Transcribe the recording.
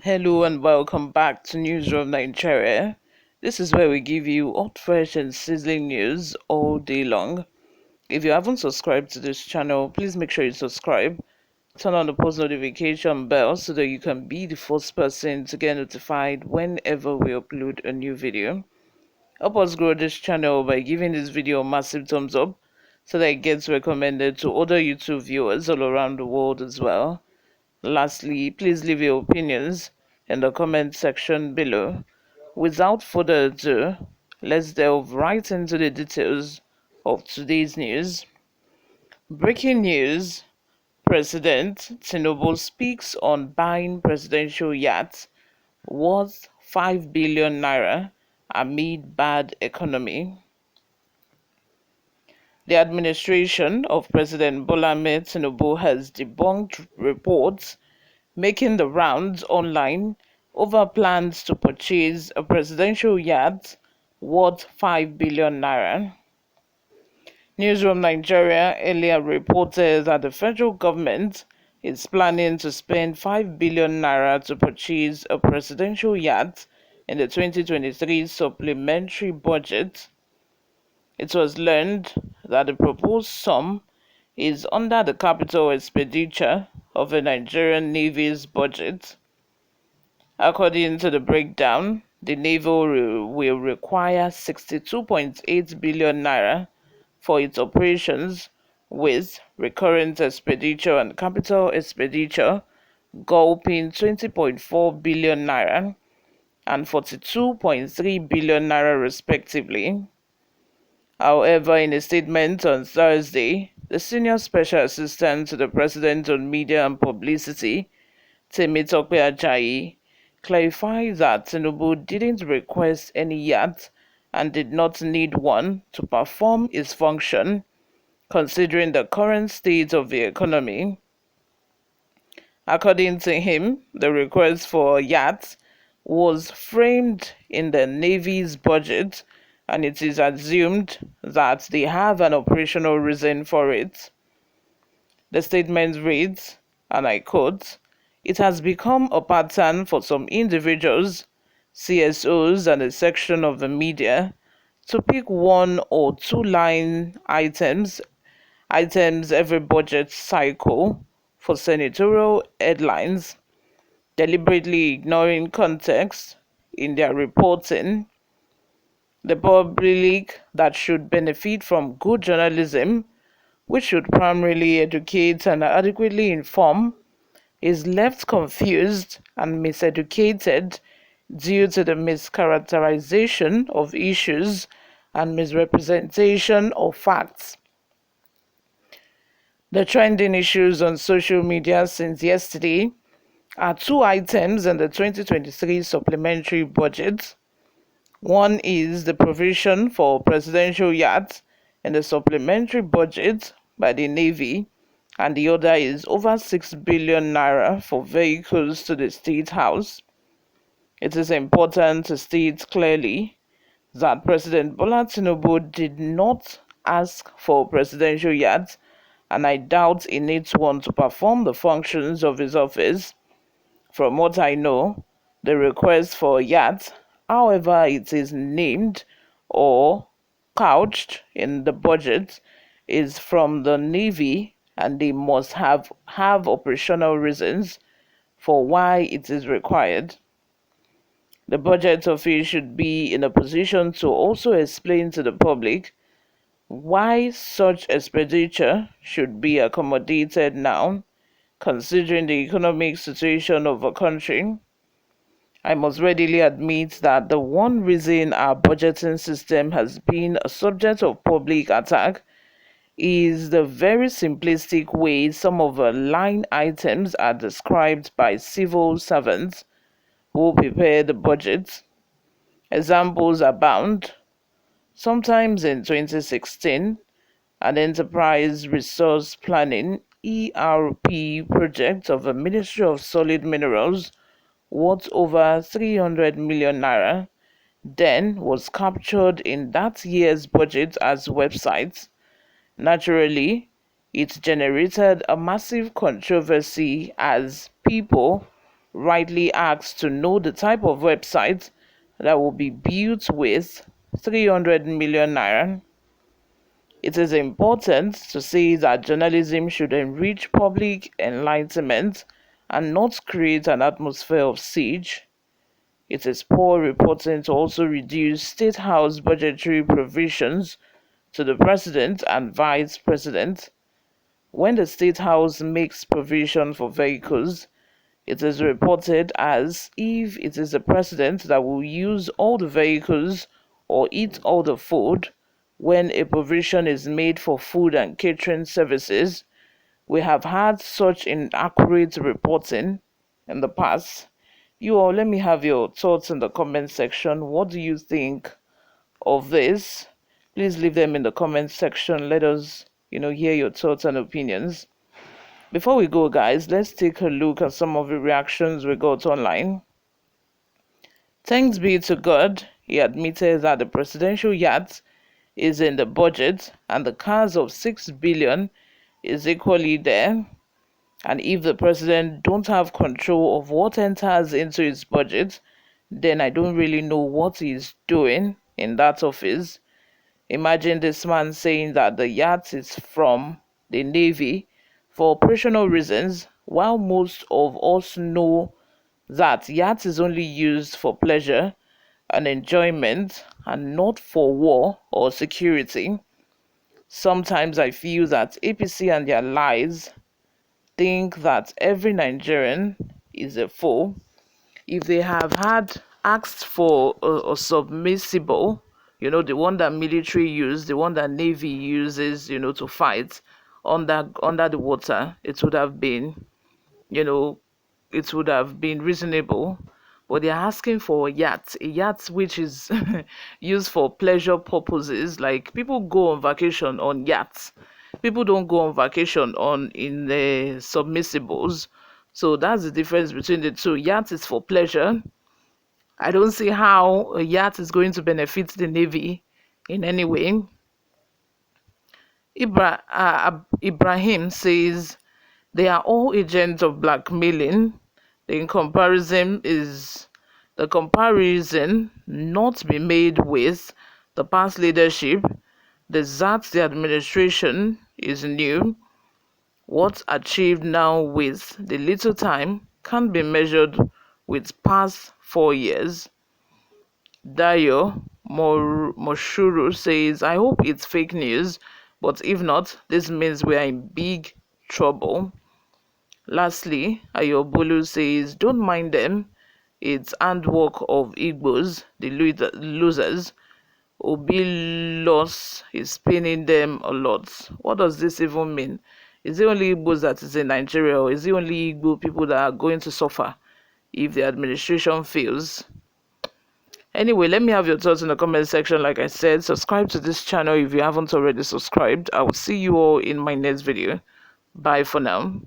Hello and welcome back to Newsroom Nigeria. This is where we give you hot, fresh, and sizzling news all day long. If you haven't subscribed to this channel, please make sure you subscribe. Turn on the post notification bell so that you can be the first person to get notified whenever we upload a new video. Help us grow this channel by giving this video a massive thumbs up so that it gets recommended to other YouTube viewers all around the world as well. Lastly, please leave your opinions in the comment section below. Without further ado, let's delve right into the details of today's news. Breaking news: President Tinubu speaks on buying presidential yacht worth 5 billion naira amid bad economy. The administration of President Bola Ahmed Tinubu has debunked reports making the rounds online over plans to purchase a presidential yacht worth 5 billion naira. Newsroom Nigeria earlier reported that the federal government is planning to spend 5 billion naira to purchase a presidential yacht in the 2023 supplementary budget. It was learned that the proposed sum is under the capital expenditure of the Nigerian Navy's budget. According to the breakdown, the Navy will require 62.8 billion naira for its operations, with recurrent expenditure and capital expenditure gulping 20.4 billion naira and 42.3 billion naira respectively. However, in a statement on Thursday, the senior special assistant to the president on media and publicity, Temitope Ajayi, clarified that Tinubu didn't request any yacht and did not need one to perform his function, considering the current state of the economy. According to him, the request for a yacht was framed in the Navy's budget, and it is assumed that they have an operational reason for it. The statement reads, and I quote, "It has become a pattern for some individuals, CSOs, and a section of the media to pick one or two line items every budget cycle for senatorial headlines, deliberately ignoring context in their reporting. The public that should benefit from good journalism, which should primarily educate and adequately inform, is left confused and miseducated due to the mischaracterization of issues and misrepresentation of facts." The trending issues on social media since yesterday are two items in the 2023 supplementary budget. One is the provision for presidential yachts in the supplementary budget by the Navy, and the other is over 6 billion naira for vehicles to the State House. It is important to state clearly that President Bola Tinubu did not ask for presidential yachts, and I doubt he needs one to perform the functions of his office. From what I know, the request for a yacht, however it is named or couched in the budget, is from the Navy, and they must have operational reasons for why it is required. The budget office should be in a position to also explain to the public why such expenditure should be accommodated now, considering the economic situation of a country. I must readily admit that the one reason our budgeting system has been a subject of public attack is the very simplistic way some of the line items are described by civil servants who prepare the budget. Examples abound. Sometimes in 2016, an enterprise resource planning ERP project of the Ministry of Solid Minerals worth over 300 million naira then was captured in that year's budget as websites. Naturally, it generated a massive controversy as people rightly asked to know the type of website that will be built with 300 million naira. It is important to say that journalism should enrich public enlightenment and not create an atmosphere of siege. It is poor reporting to also reduce State House budgetary provisions to the President and Vice President. When the State House makes provision for vehicles, it is reported as if it is the President that will use all the vehicles or eat all the food. When a provision is made for food and catering services, we have had such inaccurate reporting in the past. You all, let me have your thoughts in the comment section. What do you think of this? Please leave them in the comment section. Let us, hear your thoughts and opinions. Before we go, guys, let's take a look at some of the reactions we got online. Thanks be to God, he admitted that the presidential yacht is in the budget and the cars of 6 billion is equally there. And if the president don't have control of what enters into his budget, then I don't really know what he's doing in that office. Imagine this man saying that the yacht is from the Navy for operational reasons, while most of us know that yacht is only used for pleasure and enjoyment and not for war or security. Sometimes I feel that APC and their lies think that every Nigerian is a fool. If they have had asked for a submersible, the one that military use, the one that navy uses, to fight under the water, it would have been, you know, it would have been reasonable. But they're asking for a yacht which is used for pleasure purposes. Like people go on vacation on yachts, people don't go on vacation on in the submersibles. So that's the difference between the two. Yacht is for pleasure. I don't see how a yacht is going to benefit the navy in any way. Ibrahim says they are all agents of blackmailing. The comparison not be made with the past leadership. The administration is new. What's achieved now with the little time can't be measured with past 4 years. Dayo Moshuru says, I hope it's fake news, but if not, this means we are in big trouble. Lastly, Ayobolu says, don't mind them. It's handwork of Igbos, the losers. Obi loss is paining them a lot. What does this even mean? Is it only Igbos that is in Nigeria, or is it only Igbo people that are going to suffer if the administration fails? Anyway, let me have your thoughts in the comment section. Like I said, subscribe to this channel if you haven't already subscribed. I will see you all in my next video. Bye for now.